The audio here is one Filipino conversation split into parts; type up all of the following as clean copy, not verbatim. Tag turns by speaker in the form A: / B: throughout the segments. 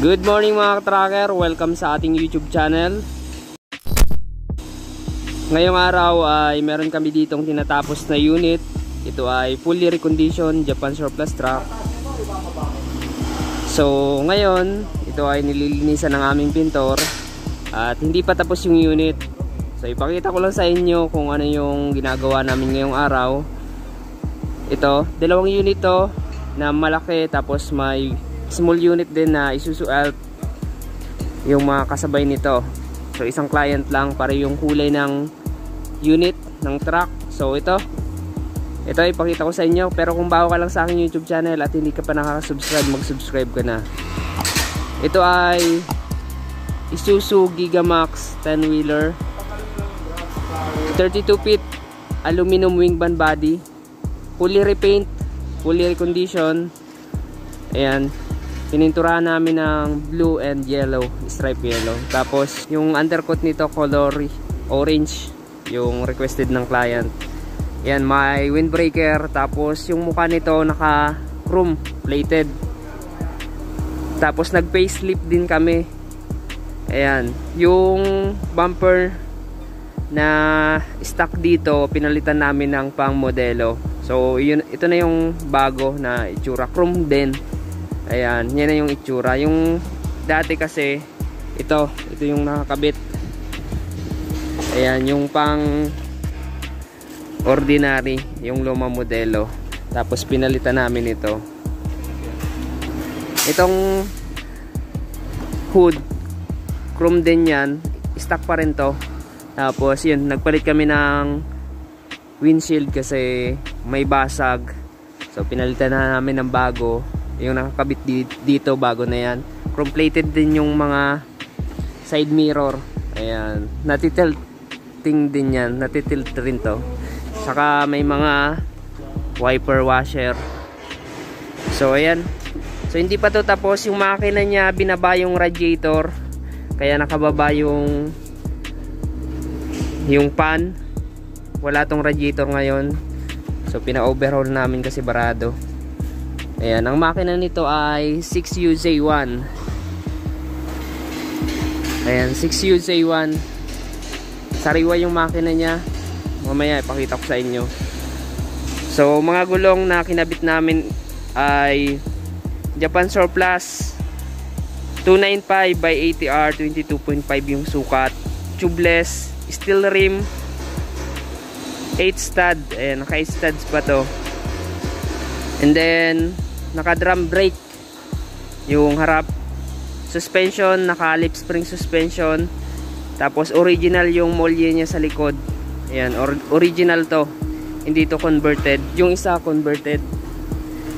A: Good morning mga ka-tracker, welcome sa ating YouTube channel. Ngayong araw ay meron kami ditong tinatapos na unit. Ito ay fully reconditioned Japan surplus truck. So ngayon, ito ay nililinisan ng aming pintor at hindi pa tapos yung unit. So ipakita ko lang sa inyo kung ano yung ginagawa namin ngayong araw. Ito, dalawang unit to na malaki, tapos may small unit din na Isuzu Alp yung mga kasabay nito. So isang client lang para yung kulay ng unit ng truck. So ito ipakita ko sa inyo. Pero kung bago ka lang sa aking YouTube channel at hindi ka pa nakaka-subscribe, mag-subscribe ka na. Ito ay Isuzu Gigamax 10-wheeler 32 feet aluminum wing van body, fully repaint, fully recondition. Ayan, pininturahan namin ng blue and yellow, stripe yellow. Tapos yung undercoat nito color orange, yung requested ng client. Yan, may windbreaker. Tapos yung mukha nito naka chrome plated. Tapos nag facelift din kami. Ayan, yung bumper na stock dito pinalitan namin ng pang modelo. So ito na yung bago na itsura, chrome din. Ayan, yan na yung itsura. Yung dati kasi ito yung nakakabit. Ayan, yung pang ordinary, yung lumang modelo. Tapos pinalitan namin ito. Itong hood chrome din yan, stock pa rin to. Tapos yun, nagpalit kami ng windshield kasi may basag. So pinalitan na namin ng bago. Yung nakakabit dito bago na yan. Chrome plated din yung mga side mirror. Ayan, natitilting din yan, natitilt rin to. Saka may mga wiper washer. So ayan, so hindi pa to tapos. Yung makina niya binaba yung radiator, kaya nakababa yung pan. Wala tong radiator ngayon, so pina-overhaul namin kasi barado. Ayan, ang makina nito ay 6UZ1. Ayan, 6UZ1. Sariwa yung makina niya. Mamaya ipakita ko sa inyo. So mga gulong na kinabit namin ay Japan surplus 295 by 80R 22.5 yung sukat. Tubeless, steel rim, 8 stud. Ayan, naka 8 studs pa to. And then naka drum brake yung harap. Suspension, naka lip spring suspension. Tapos original yung molye niya sa likod. Ayan, original to, hindi to converted. Yung isa converted.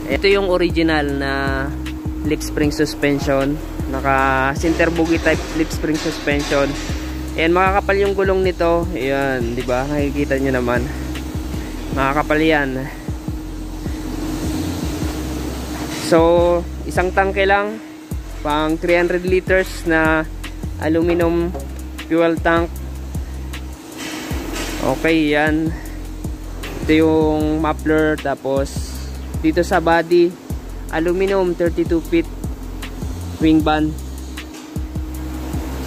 A: Ito yung original na lip spring suspension, naka center bogie type lip spring suspension. Ayan, makakapal yung gulong nito. Ayan, di ba? Nakikita nyo naman, makakapal yan. So isang tangke lang, pang 300 liters na aluminum fuel tank. Okay, yan. Ito yung muffler. Tapos dito sa body, aluminum 32 feet wing van.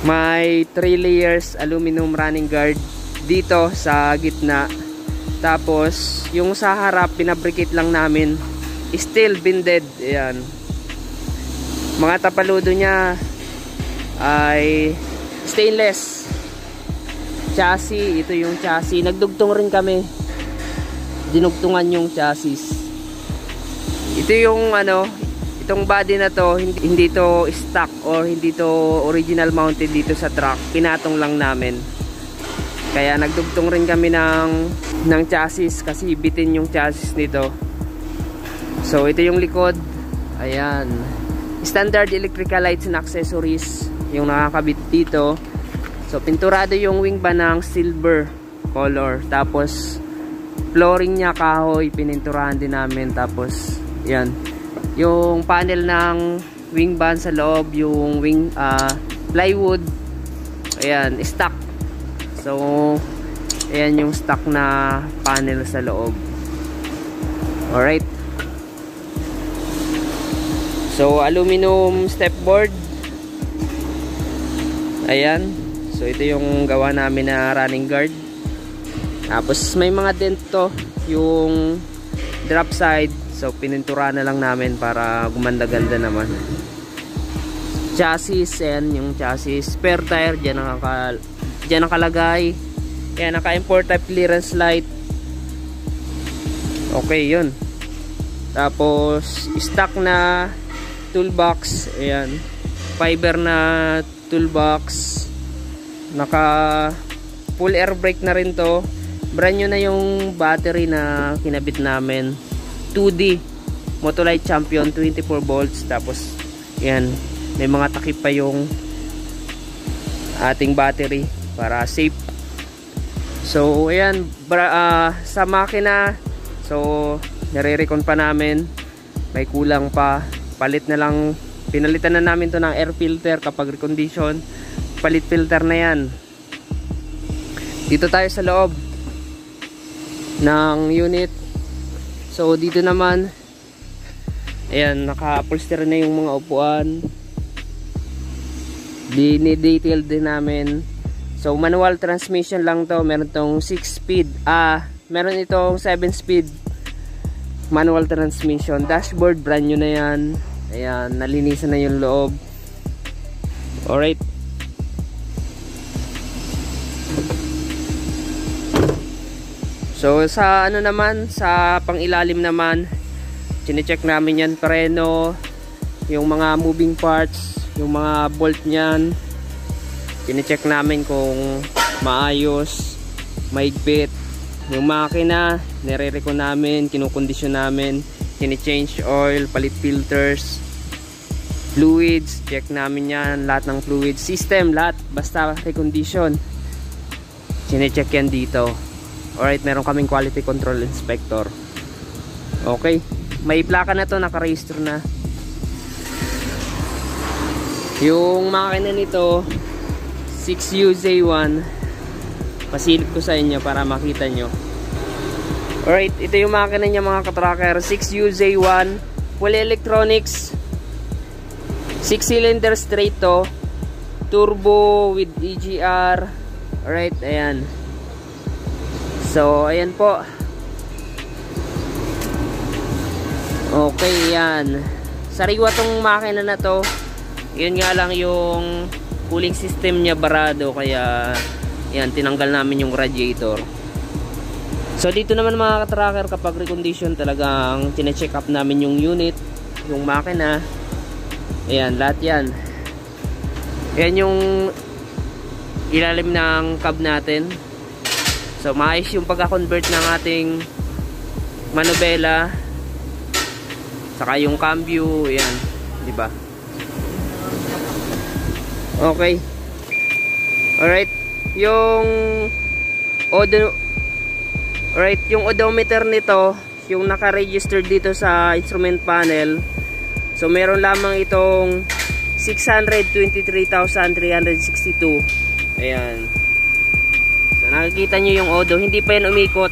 A: May 3 layers aluminum running guard dito sa gitna. Tapos yung sa harap pinabricate lang namin, steel binded. Ayan, mga tapaludo niya ay stainless. Chassis, ito yung chassis. Nagdugtong rin kami, dinugtungan yung chassis. Ito yung itong body na to, hindi to stock or hindi to original mounted dito sa truck. Pinatong lang namin. Kaya nagdugtong rin kami ng chassis kasi bitin yung chassis nito. So ito yung likod. Ayan, standard electrical lights and accessories yung nakakabit dito. So pinturado yung wing van ng silver color. Tapos flooring niya kahoy, pininturahan din namin. Tapos yan, yung panel ng wing van sa loob, yung wing plywood, ayan, stock. So ayan yung stock na panel sa loob. Alright, so aluminum step board Ayan. So ito yung gawa namin na running guard. Tapos may mga dent to yung drop side. So pinintura na lang namin para gumanda-ganda naman. Chassis, and yung chassis, spare tire dyan nakalagay. Ayan, naka-import type clearance light. Okay, yun. Tapos stock na toolbox. Ayan, fiber na toolbox. Naka full air brake na rin to. Brand new na yung battery na kinabit namin. 2D Motolite Champion 24 volts. Tapos ayan, may mga takip pa yung ating battery para safe. So ayan, sa makina, so nire-recon pa namin, may kulang pa. Pinalitan na namin to ng air filter kapag recondition. Palit filter na yan. Dito tayo sa loob ng unit. So dito naman, ayan, naka-upholster na yung mga upuan. Dini-detail din namin. So manual transmission lang to. Meron tong 6 speed. Meron itong 7 speed manual transmission. Dashboard brand new na yan. Ayan, nalinisan na yung loob. Alright. So sa ano naman, sa pangilalim naman, chine-check namin yan, preno, yung mga moving parts, yung mga bolt niyan, chine-check namin kung maayos, mahigpit. Yung makina, nire-recon namin, kinukondisyon namin, chine-change oil, palit filters, fluids, check namin yan, lahat ng fluid system, lahat, basta recondition, chine-check yan dito. Alright, meron kaming quality control inspector. Okay, may plaka na to, naka-register na. Yung makina nito 6UZ1, pasilip ko sa inyo para makita nyo. Alright, ito yung makina niya mga katracker, 6UZ1, full electronics, 6 cylinder straight to, turbo with EGR. Alright, ayan. So ayan po. Okay, yan. Sariwa tong makina na to. Yun nga lang yung cooling system niya barado, kaya yan, tinanggal namin yung radiator. So dito naman mga katracker, kapag recondition, talagang tine-check up namin yung unit, yung makina. Ayan, lahat yan. Ayan yung ilalim ng cab natin. So maayos yung pagka-convert ng ating manubela, saka yung cambio, ayan, di ba? Okay. Alright, yung yung odometer nito, yung naka-register dito sa instrument panel. So meron lamang itong 623,362. Ayan. So nakikita nyo yung odo, hindi pa yan umikot.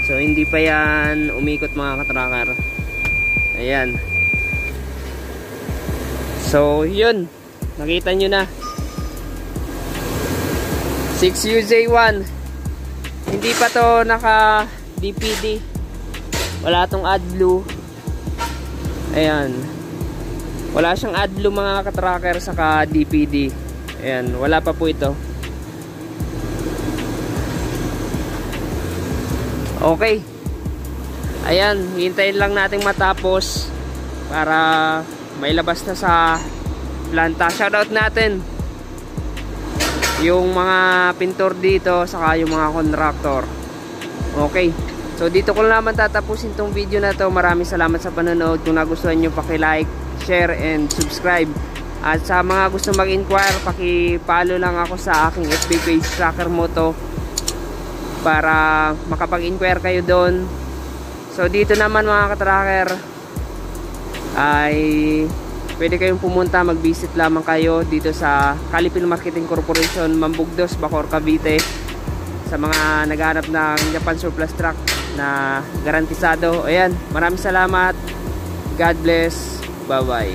A: So hindi pa yan umikot mga katracker. Ayan. So yun, nakita nyo na. 6UZ1. Hindi pa to naka DPD. Wala tong AdBlue. Ayan. Wala siyang AdBlue mga katracker, saka DPD. Ayan, wala pa po ito. Okay. Ayan, hintayin lang nating matapos para mailabas na sa planta. Shoutout natin yung mga pintor dito, saka yung mga contractor. Okay, so dito ko naman tatapusin tong video na to. Maraming salamat sa panonood. Kung nagustuhan nyo, paki-like, share, and subscribe. At sa mga gusto mag-inquire, paki-follow lang ako sa aking FB page, Tracker Moto, para makapag-inquire kayo doon. So dito naman mga katracker, ay pwede kayong pumunta, mag-visit lamang kayo dito sa Calipil Marketing Corporation, Mambugdos, Bacoor, Cavite, sa mga naghahanap ng Japan surplus truck na garantisado. Ayan, maraming salamat. God bless. Bye bye.